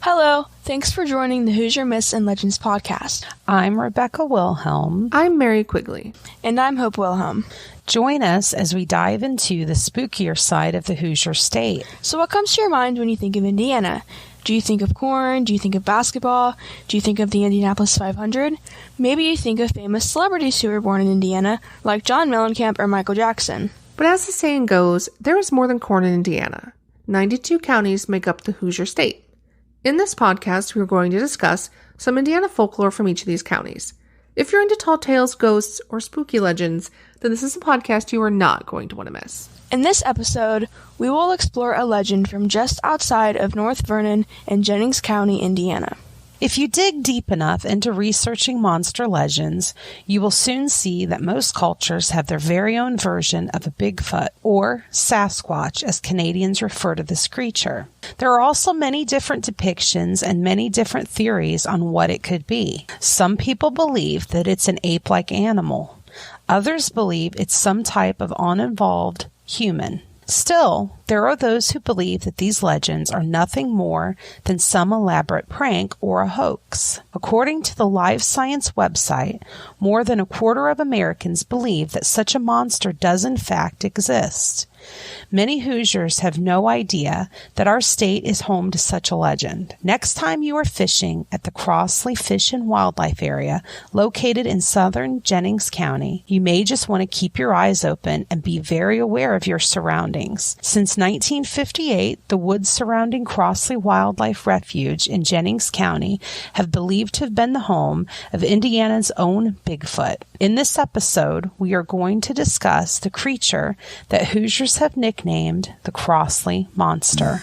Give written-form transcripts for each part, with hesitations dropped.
Hello, thanks for joining the Hoosier Myths and Legends podcast. I'm Rebecca Wilhelm. I'm Mary Quigley. And I'm Hope Wilhelm. Join us as we dive into the spookier side of the Hoosier state. So what comes to your mind when you think of Indiana? Do you think of corn? Do you think of basketball? Do you think of the Indianapolis 500? Maybe you think of famous celebrities who were born in Indiana, like John Mellencamp or Michael Jackson. But as the saying goes, there is more than corn in Indiana. 92 counties make up the Hoosier state. In this podcast, we are going to discuss some Indiana folklore from each of these counties. If you're into tall tales, ghosts, or spooky legends, then this is a podcast you are not going to want to miss. In this episode, we will explore a legend from just outside of North Vernon in Jennings County, Indiana. If you dig deep enough into researching monster legends, you will soon see that most cultures have their very own version of a Bigfoot, or Sasquatch, as Canadians refer to this creature. There are also many different depictions and many different theories on what it could be. Some people believe that it's an ape-like animal. Others believe it's some type of uninvolved human. Still, there are those who believe that these legends are nothing more than some elaborate prank or a hoax. According to the Live Science website, more than a quarter of Americans believe that such a monster does in fact exist. Many Hoosiers have no idea that our state is home to such a legend. Next time you are fishing at the Crosley Fish and Wildlife Area, located in southern Jennings County, you may just want to keep your eyes open and be very aware of your surroundings. Since 1958, the woods surrounding Crosley Wildlife Refuge in Jennings County have believed to have been the home of Indiana's own Bigfoot. In this episode, we are going to discuss the creature that Hoosiers have nicknamed the Crosley Monster.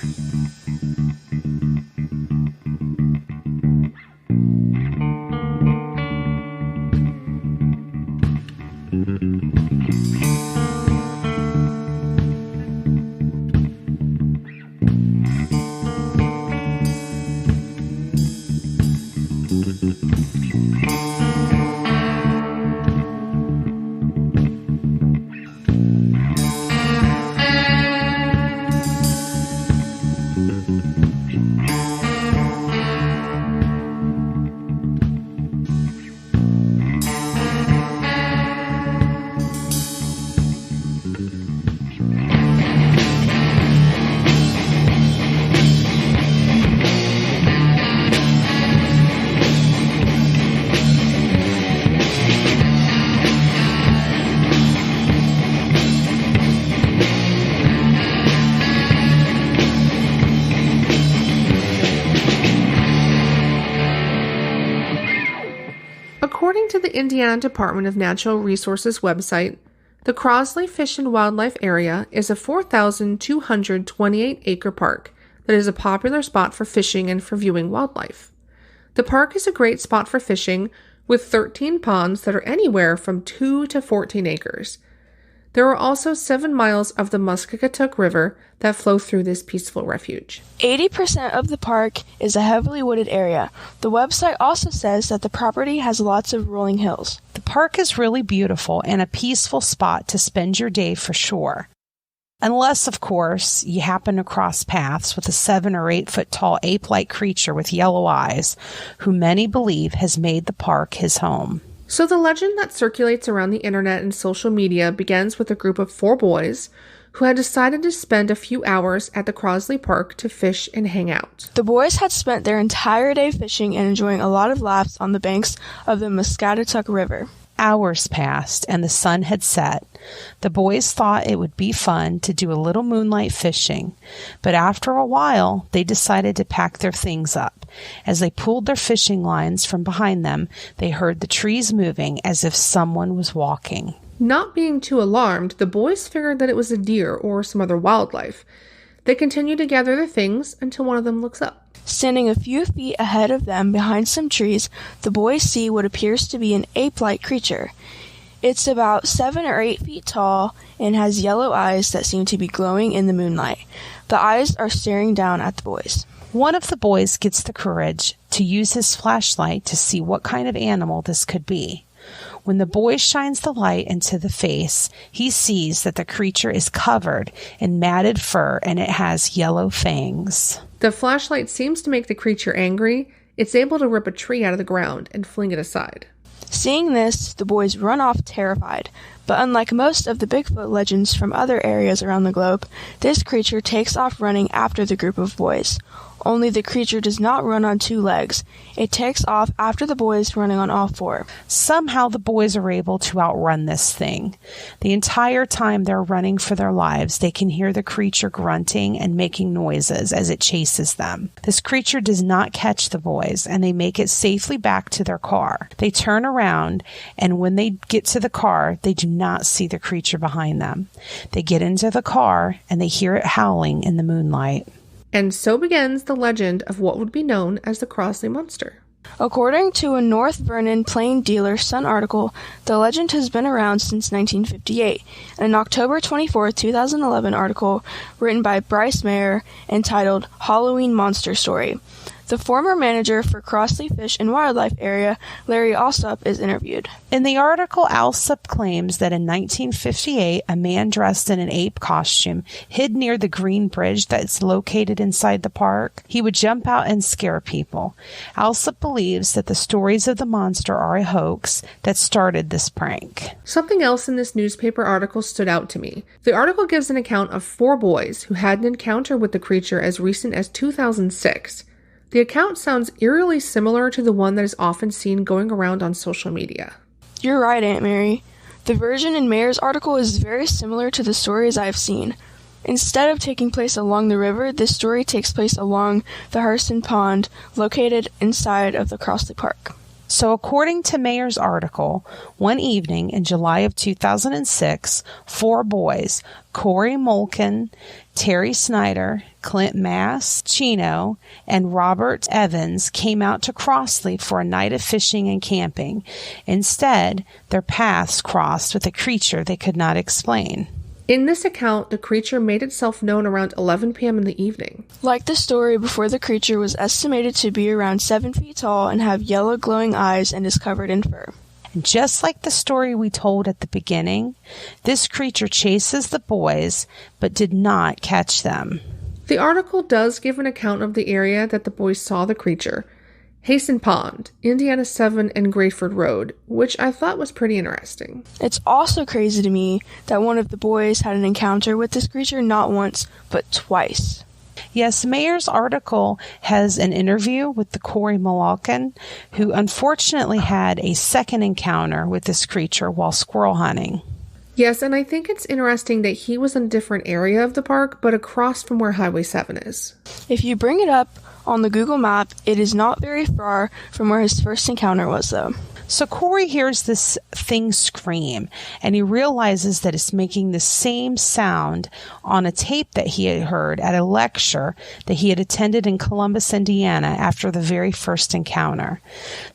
According to the Indiana Department of Natural Resources website, the Crosley Fish and Wildlife Area is a 4,228-acre park that is a popular spot for fishing and for viewing wildlife. The park is a great spot for fishing, with 13 ponds that are anywhere from 2 to 14 acres. There are also 7 miles of the Musketatuk River that flow through this peaceful refuge. 80% of the park is a heavily wooded area. The website also says that the property has lots of rolling hills. The park is really beautiful and a peaceful spot to spend your day for sure. Unless, of course, you happen to cross paths with a 7 or 8 foot tall ape-like creature with yellow eyes, who many believe has made the park his home. So the legend that circulates around the internet and social media begins with a group of 4 boys who had decided to spend a few hours at the Crosley Park to fish and hang out. The boys had spent their entire day fishing and enjoying a lot of laughs on the banks of the Musketatuk River. Hours passed and the sun had set. The boys thought it would be fun to do a little moonlight fishing, but after a while they decided to pack their things up. As they pulled their fishing lines from behind them, they heard the trees moving as if someone was walking. Not being too alarmed, the boys figured that it was a deer or some other wildlife. They continued to gather their things until one of them looks up. Standing a few feet ahead of them behind some trees, the boys see what appears to be an ape-like creature. It's about 7 or 8 feet tall and has yellow eyes that seem to be glowing in the moonlight. The eyes are staring down at the boys. One of the boys gets the courage to use his flashlight to see what kind of animal this could be. When the boy shines the light into the face, he sees that the creature is covered in matted fur and it has yellow fangs. The flashlight seems to make the creature angry. It's able to rip a tree out of the ground and fling it aside. Seeing this, the boys run off terrified, but unlike most of the Bigfoot legends from other areas around the globe, this creature takes off running after the group of boys. Only the creature does not run on 2 legs. It takes off after the boys running on all 4. Somehow the boys are able to outrun this thing. The entire time they're running for their lives, they can hear the creature grunting and making noises as it chases them. This creature does not catch the boys, and they make it safely back to their car. They turn around, and when they get to the car, they do not see the creature behind them. They get into the car, and they hear it howling in the moonlight. And so begins the legend of what would be known as the Crosley Monster. According to a North Vernon Plain Dealer Sun article, the legend has been around since 1958. An October 24, 2011 article written by Bryce Mayer entitled Halloween Monster Story. The former manager for Crosley Fish and Wildlife Area, Larry Alsop, is interviewed. In the article, Alsop claims that in 1958, a man dressed in an ape costume hid near the green bridge that's located inside the park. He would jump out and scare people. Alsop believes that the stories of the monster are a hoax that started this prank. Something else in this newspaper article stood out to me. The article gives an account of 4 boys who had an encounter with the creature as recent as 2006. The account sounds eerily similar to the one that is often seen going around on social media. You're right, Aunt Mary. The version in Mayer's article is very similar to the stories I've seen. Instead of taking place along the river, this story takes place along the Hurston Pond, located inside of the Crosley Park. So according to Mayer's article, one evening in July of 2006, 4 boys, Corey Mulkin, Terry Snyder, Clint Mass, Chino, and Robert Evans came out to Crosley for a night of fishing and camping. Instead, their paths crossed with a creature they could not explain. In this account, the creature made itself known around 11 p.m. in the evening. Like the story before, the creature was estimated to be around 7 feet tall and have yellow glowing eyes and is covered in fur. And just like the story we told at the beginning, this creature chases the boys but did not catch them. The article does give an account of the area that the boys saw the creature. Hasten Pond, Indiana 7 and Grayford Road, which I thought was pretty interesting. It's also crazy to me that one of the boys had an encounter with this creature not once, but twice. Yes, Mayer's article has an interview with the Corey Mulkin, who unfortunately had a second encounter with this creature while squirrel hunting. Yes, and I think it's interesting that he was in a different area of the park, but across from where Highway 7 is. If you bring it up on the Google map, it is not very far from where his first encounter was, though. So Corey hears this thing scream, and he realizes that it's making the same sound on a tape that he had heard at a lecture that he had attended in Columbus, Indiana, after the very first encounter.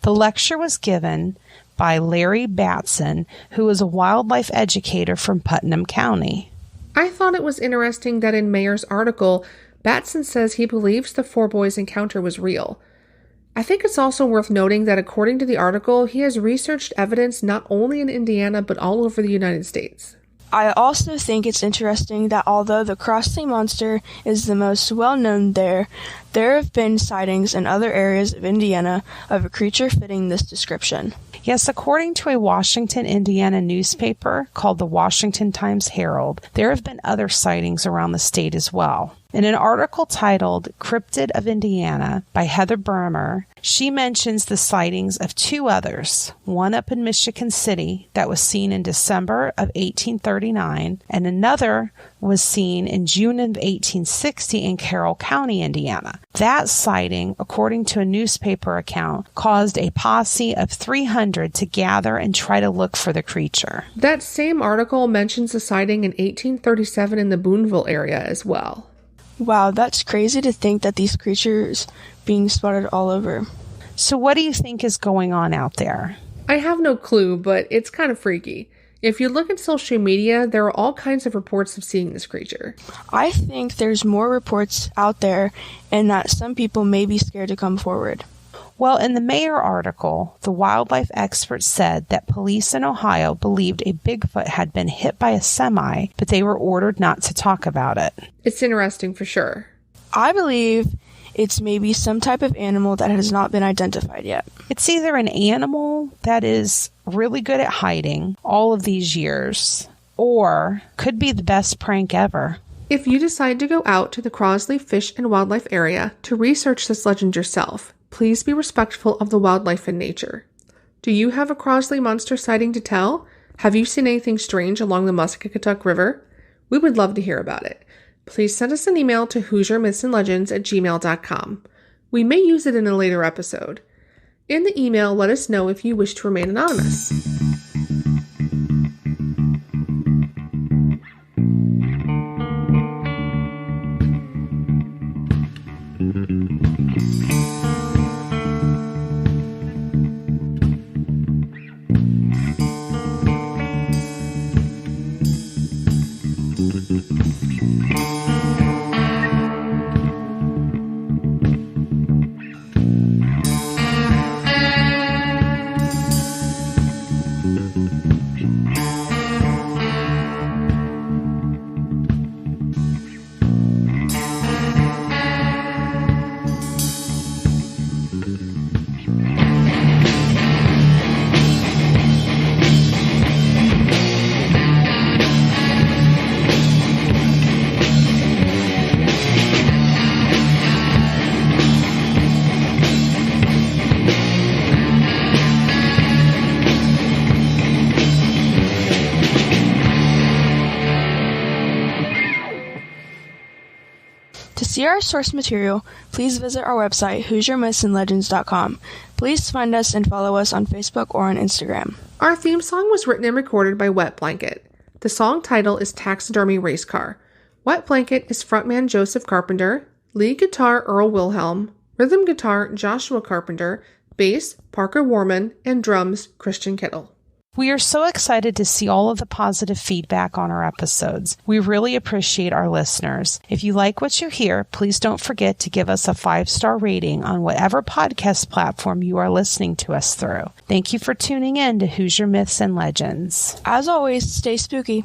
The lecture was given by Larry Batson, who is a wildlife educator from Putnam County. I thought it was interesting that in Mayer's article, Batson says he believes the 4 boys' encounter was real. I think it's also worth noting that according to the article, he has researched evidence not only in Indiana but all over the United States. I also think it's interesting that although the Crosley Monster is the most well-known there have been sightings in other areas of Indiana of a creature fitting this description. Yes, according to a Washington, Indiana newspaper called the Washington Times-Herald, there have been other sightings around the state as well. In an article titled Cryptid of Indiana by Heather Bremer, she mentions the sightings of 2 others, one up in Michigan City that was seen in December of 1839, and another was seen in June of 1860 in Carroll County, Indiana. That sighting, according to a newspaper account, caused a posse of 300 to gather and try to look for the creature. That same article mentions a sighting in 1837 in the Boonville area as well. Wow, that's crazy to think that these creatures being spotted all over. So what do you think is going on out there? I have no clue, but it's kind of freaky. If you look at social media, there are all kinds of reports of seeing this creature. I think there's more reports out there and that some people may be scared to come forward. Well, in the Mayor article, the wildlife experts said that police in Ohio believed a Bigfoot had been hit by a semi, but they were ordered not to talk about it. It's interesting for sure. I believe it's maybe some type of animal that has not been identified yet. It's either an animal that is really good at hiding all of these years, or could be the best prank ever. If you decide to go out to the Crosley Fish and Wildlife area to research this legend yourself, please be respectful of the wildlife and nature. Do you have a Crosley Monster sighting to tell? Have you seen anything strange along the Musketaquid River? We would love to hear about it. Please send us an email to HoosierMythsAndLegends@gmail.com. We may use it in a later episode. In the email, let us know if you wish to remain anonymous. To see our source material, please visit our website, HoosierMythsAndLegends.com. Please find us and follow us on Facebook or on Instagram. Our theme song was written and recorded by Wet Blanket. The song title is Taxidermy Race Car. Wet Blanket is frontman Joseph Carpenter, lead guitar Earl Wilhelm, rhythm guitar Joshua Carpenter, bass Parker Warman, and drums Christian Kittle. We are so excited to see all of the positive feedback on our episodes. We really appreciate our listeners. If you like what you hear, please don't forget to give us a 5-star rating on whatever podcast platform you are listening to us through. Thank you for tuning in to Hoosier Myths and Legends. As always, stay spooky.